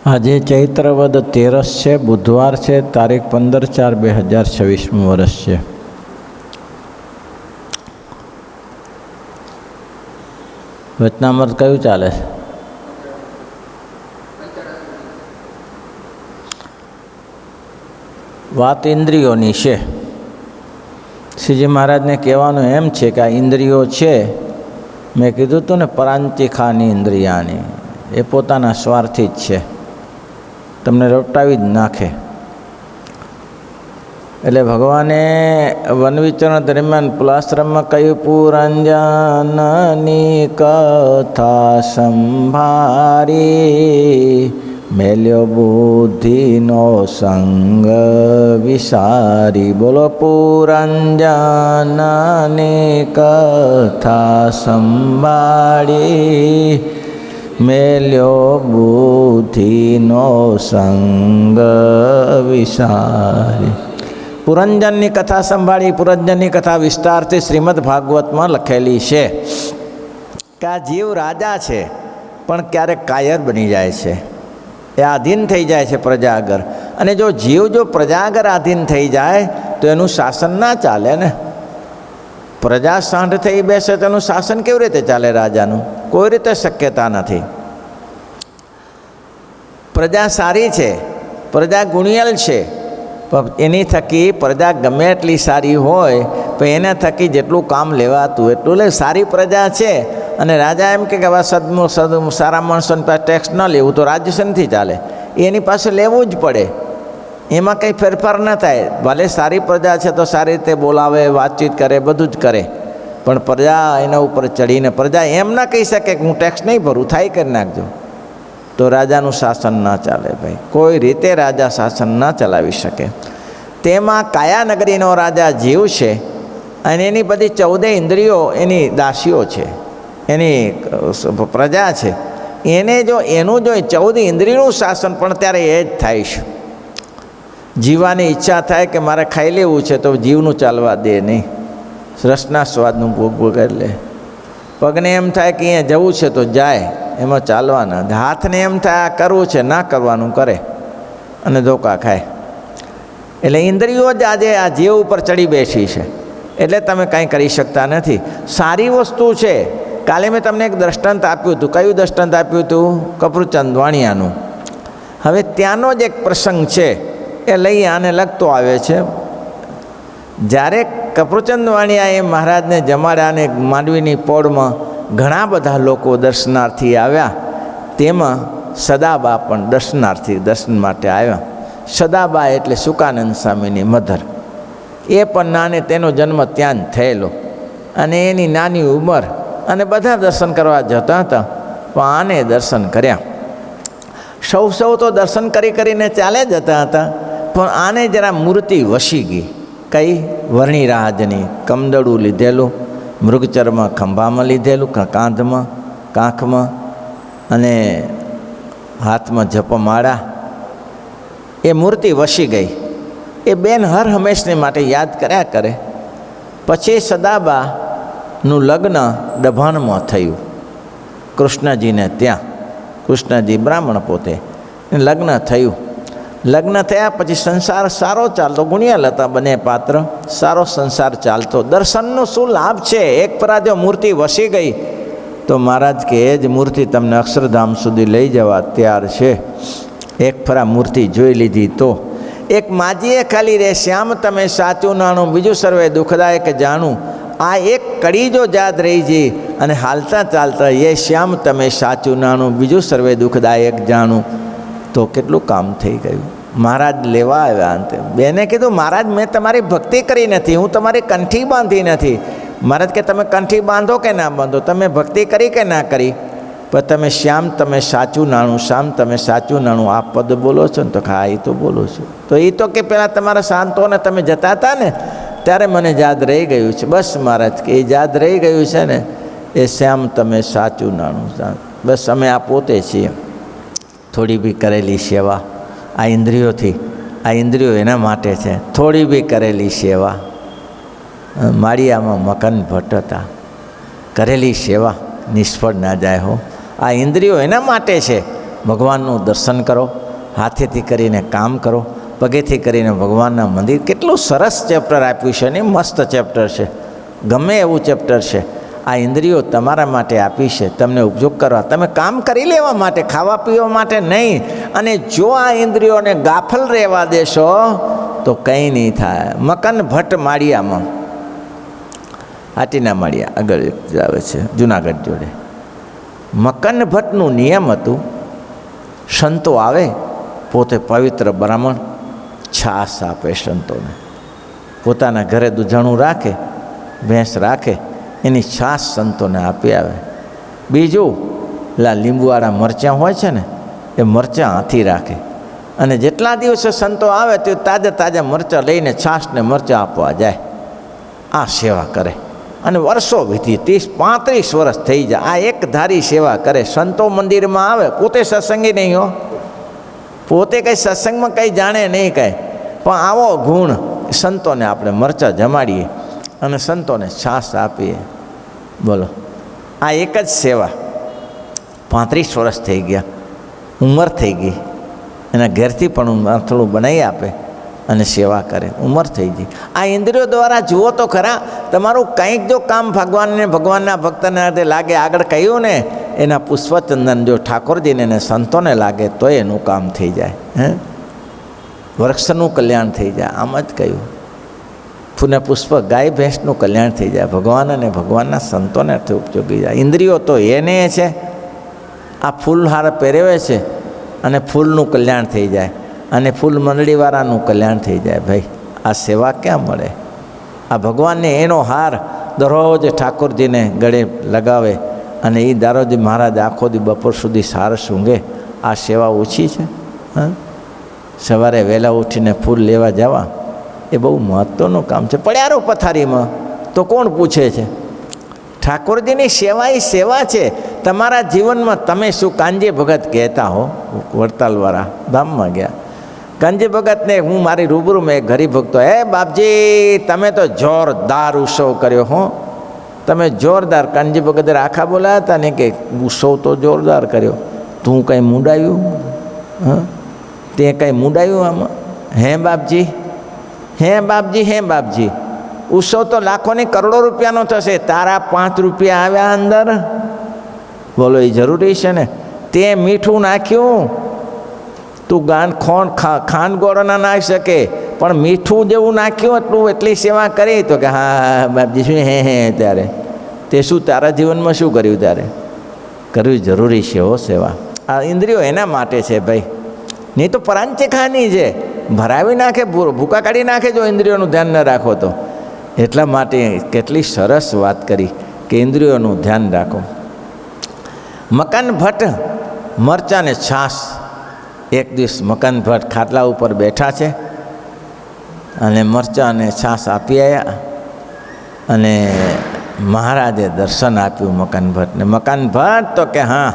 આજે ચૈત્રવદ 13 છે, બુધવાર છે, તારીખ 15/4/2026 વર્ષ છે. વચનામૃત કયું ચાલે છે? વાત ઇન્દ્રિયોની છે. શ્રીજી મહારાજને કહેવાનું એમ છે કે આ ઇન્દ્રિયો છે, મેં કીધું હતું ને, પરાંતિખાની ઇન્દ્રિયાની, એ પોતાના સ્વાર્થી જ છે, તમને રપટાવી જ નાખે. એટલે ભગવાને વનવિચરણ દરમિયાન પુલાશ્રમમાં કહ્યું, પુરંજનની કથા સંભારી, મેલ્યો બુદ્ધિનો સંગ વિસારી. બોલો, પુરંજનની કથા સંભાળી, મેલ્યો બુદ્ધિનો સંગ વિસારી. પુરંજનની કથા સંભાળી, પુરંજનની કથા વિસ્તારથી શ્રીમદ ભાગવતમાં લખેલી છે કે આ જીવ રાજા છે, પણ ક્યારેક કાયર બની જાય છે, એ આધીન થઈ જાય છે પ્રજા આગળ. અને જો જીવ પ્રજા આગળ આધીન થઈ જાય તો એનું શાસન ના ચાલે ને. પ્રજા સાંઢ થઈ બેસે તો એનું શાસન કેવી રીતે ચાલે? રાજાનું કોઈ રીતે શક્યતા નથી. પ્રજા સારી છે, પ્રજા ગુણિયલ છે, પણ એની થકી પ્રજા ગમે એટલી સારી હોય તો એના થકી જેટલું કામ લેવાતું એટલું લે. સારી પ્રજા છે અને રાજા એમ કે હવે સારા માણસોની પાસે ટેક્સ ન લેવું તો રાજ્ય નથી ચાલે, એની પાસે લેવું જ પડે. એમાં કંઈ ફેરફાર ન થાય. ભલે સારી પ્રજા છે તો સારી રીતે બોલાવે, વાતચીત કરે, બધું જ કરે, પણ પ્રજા એના ઉપર ચડીને પ્રજા એમ ના કહી શકે કે હું ટેક્સ નહીં ભરું, થાય કરી નાખજો, તો રાજાનું શાસન ના ચાલે. ભાઈ, કોઈ રીતે રાજા શાસન ના ચલાવી શકે. તેમાં કાયાનગરીનો રાજા જીવ છે અને એની બધી 14 ઇન્દ્રિયો એની દાસીઓ છે, એની પ્રજા છે. એને જો એનું જો 14 ઇન્દ્રિયનું શાસન પણ ત્યારે એ જ થાય છે. જીવવાની ઈચ્છા થાય કે મારે ખાઈ લેવું છે તો જીવનું ચાલવા દે નહીં, રસના સ્વાદનું ભોગ કરી લે. પગને એમ થાય કે અહીંયા જવું છે તો જાય, એમાં ચાલવાના. હાથને એમ થાય આ કરવું છે, ના કરવાનું કરે અને ધોકા ખાય. એટલે ઇન્દ્રિયો જ આજે આ જીવ ઉપર ચડી બેસી છે, એટલે તમે કાંઈ કરી શકતા નથી. સારી વસ્તુ છે. કાલે મેં તમને એક દ્રષ્ટાંત આપ્યું હતું. કયું દ્રષ્ટાંત આપ્યું હતું? કપરૂચંદ વાણિયાનું. હવે ત્યાંનો જ એક પ્રસંગ છે, એ લઈ આને લગતો આવે છે. જ્યારે કપરૂચંદ વાણિયાએ મહારાજને જમાડ્યાને માંડવીની પોળમાં ઘણા બધા લોકો દર્શનાર્થી આવ્યા, તેમાં સદાબા પણ દર્શન માટે આવ્યા. સદાબા એટલે સુકાનંદ સ્વામીની મધર. એ પણ નાને, તેનો જન્મ ત્યાં જ થયેલો અને એની નાની ઉંમર, અને બધા દર્શન કરવા જતા હતા, પણ આને દર્શન કર્યા. સૌ તો દર્શન કરીને ચાલે જતા હતા, પણ આને જરા મૂર્તિ વસી ગઈ. કઈ? વર્ણિરાજની. કમદડું લીધેલું, મૃગચર્મ ખંભામાં લીધેલું, કાંધમાં, કાંખમાં, અને હાથમાં જપમાળા. એ મૂર્તિ વસી ગઈ. એ બેન હર હંમેશને માટે યાદ કર્યા કરે. પછી સદાબાનું લગ્ન દભાણમાં થયું, કૃષ્ણજીને ત્યાં. કૃષ્ણજી બ્રાહ્મણ પોતે, લગ્ન થયું. લગ્ન થયા પછી સંસાર સારો ચાલતો, ગુણિયાલ હતા બંને પાત્ર, સારો સંસાર ચાલતો. દર્શનનો શું લાભ છે? એક પરા જો મૂર્તિ વસી ગઈ તો મહારાજ કે એ જ મૂર્તિ તમને અક્ષરધામ સુધી લઈ જવા તૈયાર છે. એક ફરા મૂર્તિ જોઈ લીધી તો. એક માજીએ ખાલી રે, શ્યામ તમે સાચું નાણું, બીજું સર્વે દુઃખદાયક જાણું. આ એક કડી જો યાદ રહી જઈ અને હાલતા ચાલતા એ શ્યામ તમે સાચું નાણું, બીજું સર્વે દુઃખદાયક જાણું, તો કેટલું કામ થઈ ગયું. મહારાજ લેવા આવ્યા. અંતે બેને કીધું, મહારાજ મેં તમારી ભક્તિ કરી નથી, હું તમારી કંઠી બાંધી નથી. મહારાજ કે તમે કંઠી બાંધો કે ના બાંધો, તમે ભક્તિ કરી કે ના કરી, પણ તમે શ્યામ તમે સાચું નાણું, શ્યામ તમે સાચું નાણું આ પદ બોલો છો ને? તો હા, એ તો બોલો છો. તો એ તો કે પહેલાં તમારા શાંતોને તમે જતા હતા ને ત્યારે મને યાદ રહી ગયું છે. બસ મહારાજ કે એ યાદ રહી ગયું છે ને, એ શ્યામ તમે સાચું નાણું. બસ અમે આ પોતે છીએ. થોડી બી કરેલી સેવા આ ઇન્દ્રિયોથી, આ ઇન્દ્રિયો એના માટે છે. થોડી બી કરેલી સેવા. માળિયામાં મકન ભટ્ટ હતા, કરેલી સેવા નિષ્ફળ ના જાય હો. આ ઇન્દ્રિયો એના માટે છે. ભગવાનનું દર્શન કરો, હાથેથી કરીને કામ કરો, પગેથી કરીને ભગવાનના મંદિર. કેટલું સરસ ચેપ્ટર આપ્યું છે ને, મસ્ત ચેપ્ટર છે, ગમે એવું ચેપ્ટર છે. આ ઇન્દ્રિયો તમારા માટે આપી છે, તમને ઉપયોગ કરવા, તમે કામ કરી લેવા માટે, ખાવા પીવા માટે નહીં. અને જો આ ઇન્દ્રિયોને ગાફલ રહેવા દેશો તો કંઈ નહીં થાય. મકન ભટ્ટ માળિયામાં, હાટીના માળિયા આગળ આવે છે જુનાગઢ જોડે, મકન ભટ્ટનું નિયમ હતું, સંતો આવે, પોતે પવિત્ર બ્રાહ્મણ, છાશ આપે સંતોને. પોતાના ઘરે દૂધાણું રાખે, ભેંસ રાખે, એની છાશ સંતોને આપી આવે. બીજું પેલા લીંબુવાળા મરચાં હોય છે ને, એ મરચાં હાથી રાખે, અને જેટલા દિવસે સંતો આવે તે તાજા તાજા મરચાં લઈને છાશને મરચાં આપવા જાય. આ સેવા કરે અને વર્ષો વીતી 30-35 વર્ષ થઈ જાય. આ એક ધારી સેવા કરે. સંતો મંદિરમાં આવે, પોતે સત્સંગી નહીં હો, પોતે કંઈ સત્સંગમાં કંઈ જાણે નહીં કાંઈ, પણ આવો ગુણ, સંતોને આપણે મરચાં જમાડીએ અને સંતોને છાશ આપીએ. બોલો, આ એક જ સેવા. 35 વર્ષ થઈ ગયા, ઉંમર થઈ ગઈ, એના ઘેરથી પણ થોડું બનાવી આપે અને સેવા કરે, ઉંમર થઈ ગઈ. આ ઇન્દ્રિયો દ્વારા જુઓ તો ખરા, તમારું કંઈક જો કામ ભગવાનને, ભગવાનના ભક્તને હાથે લાગે, આગળ કહ્યું ને, એના પુષ્પચંદન જો ઠાકોરજીને ને સંતોને લાગે તો એનું કામ થઈ જાય. વૃક્ષનું કલ્યાણ થઈ જાય, આમ જ કહ્યું. ફૂને પુષ્પ, ગાય ભેંસનું કલ્યાણ થઈ જાય, ભગવાન અને ભગવાનના સંતોને ઉપયોગી જાય. ઇન્દ્રિયો તો એને છે, આ ફૂલહાર પહેરેવે છે અને ફૂલનું કલ્યાણ થઈ જાય, અને ફૂલ મંડળીવાળાનું કલ્યાણ થઈ જાય. ભાઈ, આ સેવા ક્યાં મળે? આ ભગવાનને એનો હાર દરરોજ ઠાકોરજીને ગળે લગાવે અને એ દારોજી મહારાજ આખો દી બપોર સુધી સાર સૂંઘે. આ સેવા ઓછી છે? સવારે વહેલા ઉઠીને ફૂલ લેવા જવા એ બહુ મહત્ત્વનું કામ છે. પડ્યારો પથારીમાં તો કોણ પૂછે છે? ઠાકોરજીની સેવા એ સેવા છે. તમારા જીવનમાં તમે શું, કાનજી ભગત કહેતા હો, વડતાલવાળા ધામમાં ગયા, કાનજી ભગતને હું મારી રૂબરૂમાં એક ગરીબ ભક્તો, હે બાપજી તમે તો જોરદાર ઉત્સવ કર્યો હો, તમે જોરદાર. કાનજી ભગતે આખા બોલાયા હતા ને કે ઉત્સવ તો જોરદાર કર્યો, તું કંઈ મૂંડાયું? તે કંઈ મૂંડાયું આમાં? હે બાપજી, હે બાપજી, હે બાપજી, ઉત્સવ તો લાખોની કરોડો રૂપિયાનો થશે, તારા 5 રૂપિયા આવ્યા અંદર? બોલો, એ જરૂરી છે ને? તે મીઠું નાખ્યું, તું ખાંડ ગોળ ના નાખી શકે, પણ મીઠું જેવું નાખ્યું એટલું, એટલી સેવા કરી. તો કે હા બાપજી શું હે ત્યારે તે શું તારા જીવનમાં શું કર્યું? ત્યારે કરવી જરૂરી છે હો સેવા. આ ઇન્દ્રિયો એના માટે છે ભાઈ, નહીં તો પરાંચે ખાની છે, ભરાવી નાખે, ભૂકા કાઢી નાખે જો ઇન્દ્રિયોનું ધ્યાન ન રાખો તો. એટલા માટે કેટલી સરસ વાત કરી કે ઇન્દ્રિયોનું ધ્યાન રાખો. મકાન ભટ્ટ મરચાં ને છાશ. એક દિવસ મકાન ભટ્ટ ખાટલા ઉપર બેઠા છે અને મરચાં અને છાશ આપી આવ્યા, અને મહારાજે દર્શન આપ્યું મકાન ભટ્ટને. મકાન ભટ્ટ તો કે હા,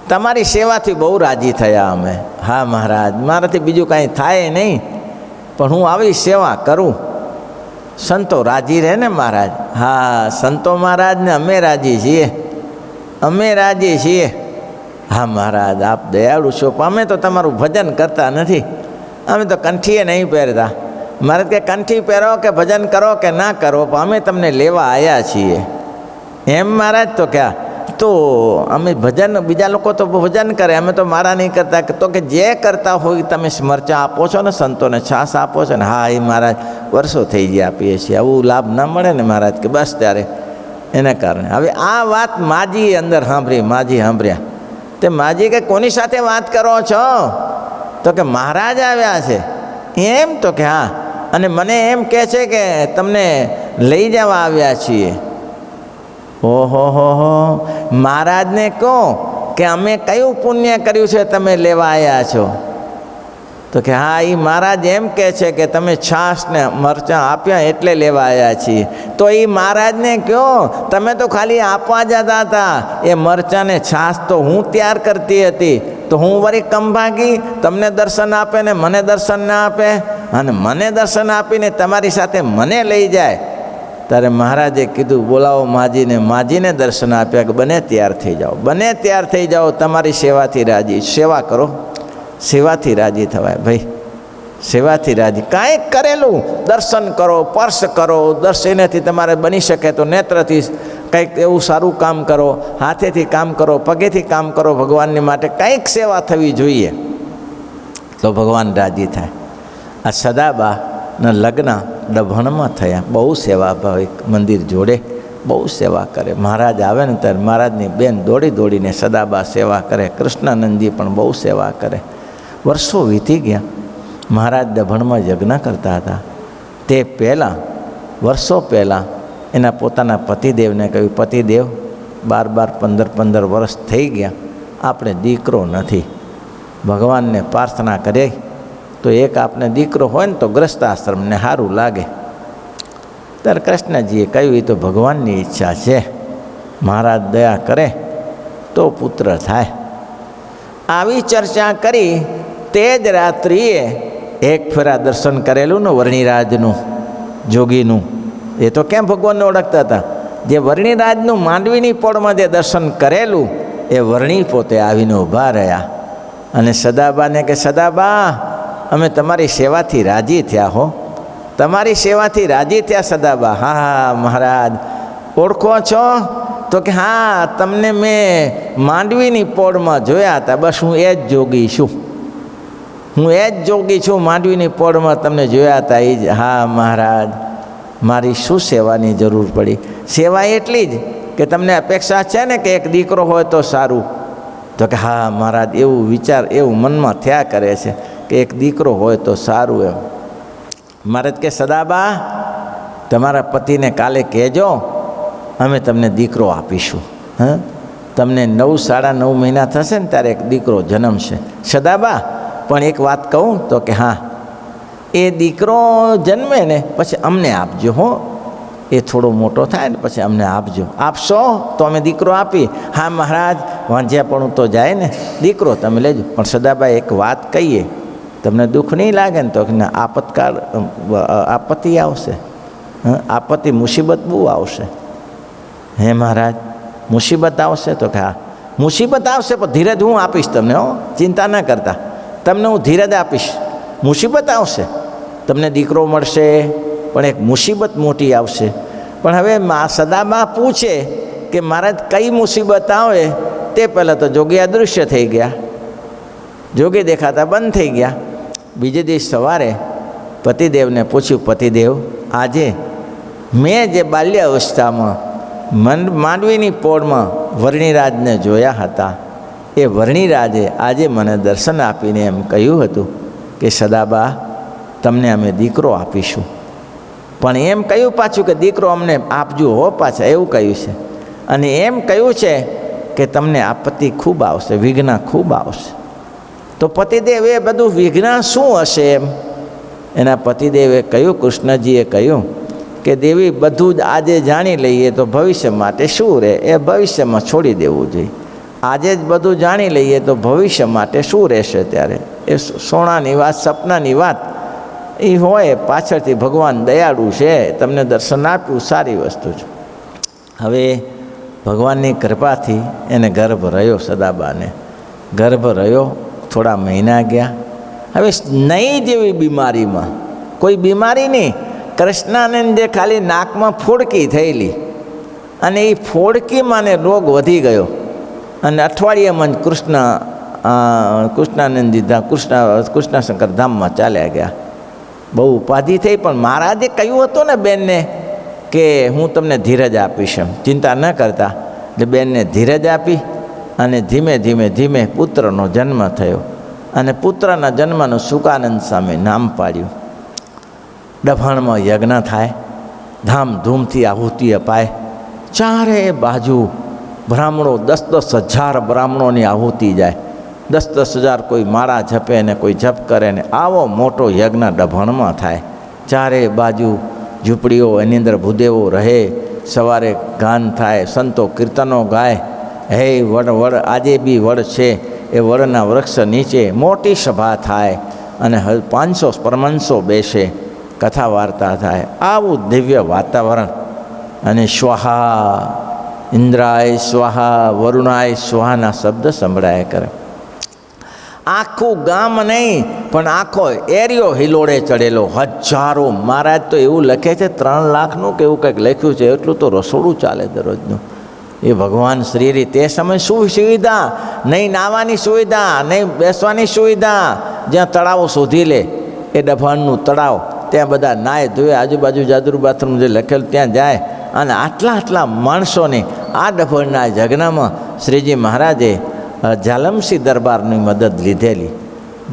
તમારી સેવાથી બહુ રાજી થયા અમે. હા મહારાજ, મારાથી બીજું કાંઈ થાય નહીં, પણ હું આવી સેવા કરું, સંતો રાજી રહે ને મહારાજ. હા સંતો મહારાજને અમે રાજી છીએ, અમે રાજી છીએ. હા મહારાજ, આપ દયાળુ છો, અમે તો તમારું ભજન કરતા નથી, અમે તો કંઠીએ નહીં પહેરતા. મહારાજ કે કંઠી પહેરો કે ભજન કરો કે ના કરો, પણ અમે તમને લેવા આવ્યા છીએ. એમ મહારાજ? તો ક્યાં તો અમે ભજન, બીજા લોકો તો ભજન કરે, અમે તો મારા નહીં કરતા. તો કે જે કરતા હોય તમે મરચાં આપો છો ને, સંતોને છાશ આપો છો ને? હા એ મહારાજ વર્ષો થઈ ગયા આપીએ છીએ, આવું લાભ ના મળે ને મહારાજ. કે બસ ત્યારે એના કારણે. હવે આ વાત માજી અંદર સાંભળી, માજી સાંભળ્યા તે માજી કે કોની સાથે વાત કરો છો? તો કે મહારાજ આવ્યા છે. એમ? તો કે હા, અને મને એમ કહે છે કે તમને લઈ જવા આવ્યા છીએ. ઓહો હો, મહારાજને કહો કે અમે કયું પુણ્ય કર્યું છે તમે લેવા આવ્યા છો? તો કે હા, એ મહારાજ એમ કહે છે કે તમે છાશ ને મરચાં આપ્યા એટલે લેવા આવ્યા છીએ. તો એ મહારાજને કહો, તમે તો ખાલી આપવા જતા હતા, એ મરચાં ને છાશ તો હું તૈયાર કરતી હતી, તો હું વળી કંભાગી તમને દર્શન આપે ને મને દર્શન ના આપે, અને મને દર્શન આપીને તમારી સાથે મને લઈ જાય. ત્યારે મહારાજે કીધું બોલાવો માજીને. માજીને દર્શન આપ્યા કે બને તૈયાર થઈ જાઓ, બને તૈયાર થઈ જાઓ, તમારી સેવાથી રાજી. સેવા કરો, સેવાથી રાજી થવાય ભાઈ, સેવાથી રાજી. કાંઈક કરેલું દર્શન કરો, સ્પર્શ કરો, દર્શનેથી તમારે બની શકે તો નેત્રથી કંઈક એવું સારું કામ કરો, હાથેથી કામ કરો, પગેથી કામ કરો. ભગવાનની માટે કંઈક સેવા થવી જોઈએ તો ભગવાન રાજી થાય. આ સદાબાના લગ્ન ડભણમાં થયા. બહુ સેવાભાવિક, મંદિર જોડે બહુ સેવા કરે. મહારાજ આવે ને ત્યારે મહારાજની બેન દોડી દોડીને સદાબા સેવા કરે. કૃષ્ણાનંદજી પણ બહુ સેવા કરે. વર્ષો વીતી ગયા. મહારાજ ડભણમાં યજ્ઞ કરતા હતા. તે પહેલાં, વર્ષો પહેલાં એના પોતાના પતિદેવને કહ્યું, પતિદેવ 12-15 વર્ષ થઈ ગયા, આપણે દીકરો નથી. ભગવાનને પ્રાર્થના કરીએ તો એક આપણે દીકરો હોય ને તો ગ્રસ્તાશ્રમને સારું લાગે. ત્યારે કૃષ્ણજીએ કહ્યું, એ તો ભગવાનની ઈચ્છા છે, મહારાજ દયા કરે તો પુત્ર થાય. આવી ચર્ચા કરી તે જ રાત્રિએ એક ફેરા દર્શન કરેલું ને વર્ણિરાજનું, જોગીનું. એ તો કેમ ભગવાનને ઓળખતા હતા? જે વર્ણિરાજનું માંડવીની પોળમાં જે દર્શન કરેલું એ વર્ણિ પોતે આવીને ઊભા રહ્યા અને સદાબાને કે સદાબા, અમે તમારી સેવાથી રાજી થયા હો, તમારી સેવાથી રાજી થયા સદાબા. હા હા મહારાજ, ઓળખો છો? તો કે હા, તમને મેં માંડવીની પોળમાં જોયા હતા, બસ હું એ જ જોગી છું, હું એ જ જોગી છું, માંડવીની પોળમાં તમને જોયા હતા એ જ. હા મહારાજ, મારી શું સેવાની જરૂર પડી? સેવા એટલી જ કે તમને અપેક્ષા છે ને કે એક દીકરો હોય તો સારું. તો કે હા મહારાજ, એવું વિચાર, એવું મનમાં થયા કરે છે કે એક દીકરો હોય તો સારું. એમ મહારાજ કે સદાબા, તમારા પતિને કાલે કહેજો, અમે તમને દીકરો આપીશું. હા, તમને 9-9.5 મહિના થશે ને ત્યારે એક દીકરો જન્મશે. સદાબા, પણ એક વાત કહું? તો કે હા, એ દીકરો જન્મે ને પછી અમને આપજો હો, એ થોડો મોટો થાય ને પછી અમને આપજો. આપશો તો અમે દીકરો આપી. હા મહારાજ, વાંઝ્યા પણ તો જાય ને, દીકરો તમે લેજો. પણ સદાભાઈ એક વાત કહીએ, તમને દુઃખ નહીં લાગે ને? તો કે આપતકાળ, આપત્તિ આવશે, આપત્તિ, મુસીબત બહુ આવશે. હે મહારાજ, મુસીબત આવશે? તો કે હા મુસીબત આવશે, પણ ધીરજ હું આપીશ તમને હો, ચિંતા ન કરતા, તમને હું ધીરજ આપીશ. મુસીબત આવશે, તમને દીકરો મળશે, પણ એક મુસીબત મોટી આવશે. પણ હવે સદાબા પૂછે કે મહારાજ કઈ મુસીબત આવે? તે પહેલાં તો જોગી અદૃશ્ય થઈ ગયા, જોગી દેખાતા બંધ થઈ ગયા. બીજે દિવસ સવારે પતિદેવને પૂછ્યું, પતિદેવ, આજે મેં જે બાલ્ય અવસ્થામાં માંડવીની પોળમાં વર્ણિરાજને જોયા હતા, એ વર્ણિરાજે આજે મને દર્શન આપીને એમ કહ્યું હતું કે સદાબા, તમને અમે દીકરો આપીશું. પણ એમ કહ્યું પાછું કે દીકરો અમને આપજો હો, પાછા એવું કહ્યું છે. અને એમ કહ્યું છે કે તમને આપત્તિ ખૂબ આવશે, વિઘ્ન ખૂબ આવશે. તો પતિદેવ, એ બધું વિઘ્ન શું હશે? એમ એના પતિદેવે કહ્યું, કૃષ્ણજીએ કહ્યું કે દેવી, બધું જ આજે જાણી લઈએ તો ભવિષ્ય માટે શું રહે? એ ભવિષ્યમાં છોડી દેવું જોઈએ. આજે જ બધું જાણી લઈએ તો ભવિષ્ય માટે શું રહેશે? ત્યારે એ સોનાની વાત, સપનાની વાત એ હોય. પાછળથી ભગવાન દયાળુ છે, તમને દર્શન આપ્યું, સારી વસ્તુ છે. હવે ભગવાનની કૃપાથી એને ગર્ભ રહ્યો, સદાબાને ગર્ભ રહ્યો. થોડા મહિના ગયા. હવે નહીં જેવી બીમારીમાં, કોઈ બીમારી નહીં, કૃષ્ણાનંદ જે ખાલી નાકમાં ફોડકી થયેલી, અને એ ફોડકીમાં ને રોગ વધી ગયો. અને અઠવાડિયામાં જ કૃષ્ણાનંદજી કૃષ્ણશંકર ધામમાં ચાલ્યા ગયા. બહુ ઉપાધિ થઈ. પણ મહારાજે કહ્યું હતું ને બેનને કે હું તમને ધીરજ આપીશ, એમ ચિંતા ન કરતા. એટલે બેનને ધીરજ આપી અને ધીમે ધીમે ધીમે પુત્રનો જન્મ થયો. અને પુત્રના જન્મનું સુકાનંદ સ્વામી નામ પાડ્યું. ડભાણમાં યજ્ઞ થાય, ધામધૂમથી આહુતિ અપાય. ચારે બાજુ બ્રાહ્મણો, 10,000 બ્રાહ્મણોની આહુતિ જાય. 10,000 કોઈ માળા જપે ને કોઈ જપ કરે ને આવો મોટો યજ્ઞ ડભાણમાં થાય. ચારે બાજુ ઝૂંપડીઓ, એની અંદર ભૂદેવો રહે. સવારે ગાન થાય, સંતો કીર્તનો ગાય. હે વડ, આજે બી વડ છે, એ વડના વૃક્ષ નીચે મોટી સભા થાય અને 500 પરમહંસો બેસે, કથા વાર્તા થાય. આવું દિવ્ય વાતાવરણ અને સ્વાહા, ઇન્દ્રાય સ્વાહા, વરુણાય સ્વાહાના શબ્દ સંભળાયા કરે. આખું ગામ નહીં પણ આખો એરિયો હિલોડે ચડેલો, હજારો. મહારાજ તો એવું લખે છે 3 લાખનું કે એવું કંઈક લખ્યું છે, એટલું તો રસોડું ચાલે દરરોજનું. એ ભગવાન શ્રીરી તે સમય શું સુવિધા, નહીં નાહવાની સુવિધા, નહીં બેસવાની સુવિધા. જ્યાં તળાવો શોધી લે, એ ડભાણનું તળાવ, ત્યાં બધા નાય ધોવે, આજુબાજુ જાદુર બાથરૂમ જે લખેલું ત્યાં જાય. અને આટલા માણસોને આ ડભણના જગ્નમાં શ્રીજી મહારાજે ઝાલમસિંહ દરબારની મદદ લીધેલી.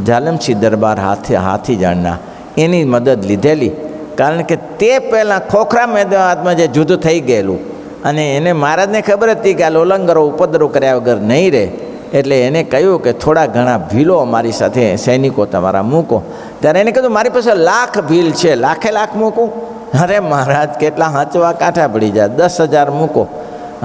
ઝાલમસિંહ દરબાર હાથી જાણના એની મદદ લીધેલી. કારણ કે તે પહેલાં ખોખરા મેદાનમાં જે યુદ્ધ થઈ ગયેલું, અને એને મહારાજને ખબર હતી કે આ લોલંગરો ઉપદ્રવ કર્યા વગર નહીં રહે, એટલે એને કહ્યું કે થોડા ઘણા ભીલો અમારી સાથે સૈનિકો તમારા મૂકો. ત્યારે એને કહ્યું મારી પાસે 1,00,000 ભીલ છે, 1,00,000 મૂકું? અરે મહારાજ કેટલા હાંચવા કાંઠા પડી જાય, 10,000 મૂકો.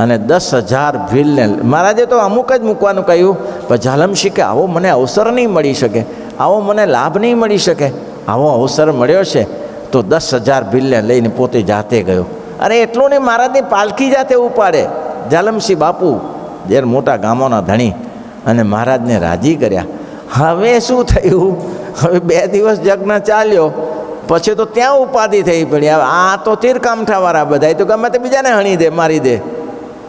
અને 10,000 ભીલને મહારાજે તો અમુક જ મૂકવાનું કહ્યું. પણ ઝાલમસિંહ કે આવો મને અવસર નહીં મળી શકે, આવો મને લાભ નહીં મળી શકે, આવો અવસર મળ્યો છે તો 10,000 ભીલને લઈને પોતે જાતે ગયો. અરે એટલું નહીં, મહારાજની પાલખી જાતે ઉપાડે ઝાલમસિંહ બાપુ, જે મોટા ગામોના ધણી. અને મહારાજને રાજી કર્યા. હવે શું થયું, હવે 2 દિવસ યજ્ઞ ચાલ્યો, પછી તો ત્યાં ઉપાધિ થઈ પડી. હવે આ તો તીરકામઠાવાળા બધા, તો ગમે તે બીજાને હણી દે, મારી દે.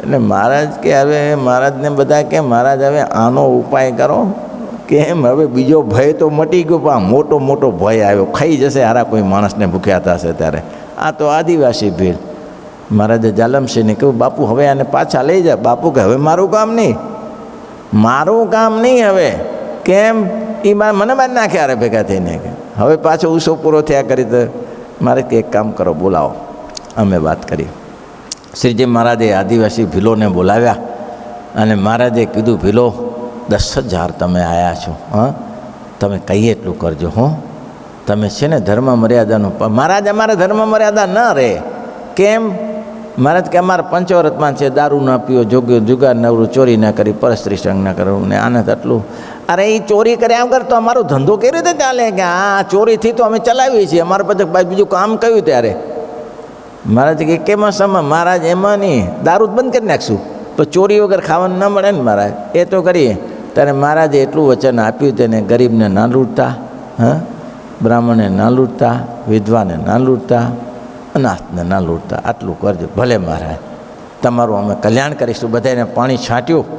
એટલે મહારાજ કે હવે મહારાજને બધા કે મહારાજ હવે આનો ઉપાય કરો. કેમ હવે બીજો ભય તો મટી ગયો, પણ મોટો ભય આવ્યો, ખાઈ જશે હારા કોઈ માણસને ભૂખ્યા થશે ત્યારે. આ તો આદિવાસી ભીલ. મહારાજે ઝાલમસિંહને કહ્યું બાપુ હવે આને પાછા લઈ જાય. બાપુ કે હવે મારું કામ નહીં હવે. કેમ? એ મને મારી નાખ્યા અરે ભેગા થઈને કે હવે પાછો ઉસો પૂરો થયા કરી તો મારે કે એક કામ કરો, બોલાવો. અમે વાત કરી. શ્રીજી મહારાજે આદિવાસી ભીલોને બોલાવ્યા અને મહારાજે કીધું ભીલો 10,000 તમે આવ્યા છો, હા તમે કહીએ એટલું કરજો. તમે છે ને ધર્મ મર્યાદાનું. મહારાજ અમારે ધર્મ મર્યાદા ન રહે. કેમ? મહારાજ કે અમારા પંચવરતમાં છે દારૂ ન પીવો, જુગાર નવરું, ચોરી ન કરી, પરસ્ત્રી સંગ ન કરવું, ને આને આટલું. અરે એ ચોરી કર્યા વગર તો અમારો ધંધો કેવી રીતે ચાલે? કે આ ચોરીથી તો અમે ચલાવીએ છીએ, અમારે પછી બીજું કામ કહ્યું ત્યારે. મહારાજ કે કેમાં સમા? મહારાજ એમાં નહીં, દારૂ જ બંધ કરી નાખશું, પણ ચોરી વગર ખાવાનું ન મળે ને મહારાજ, એ તો કરીએ. ત્યારે મહારાજે એટલું વચન આપ્યું, તેને ગરીબને ના લૂંટતા, બ્રાહ્મણને ના લૂંટતા, વિધવાને ના લૂંટતા, અનાથને ના લૂંટતા. આટલું કરજો. ભલે મહારાજ, તમારું અમે કલ્યાણ કરીશું. બધાને પાણી છાંટ્યું.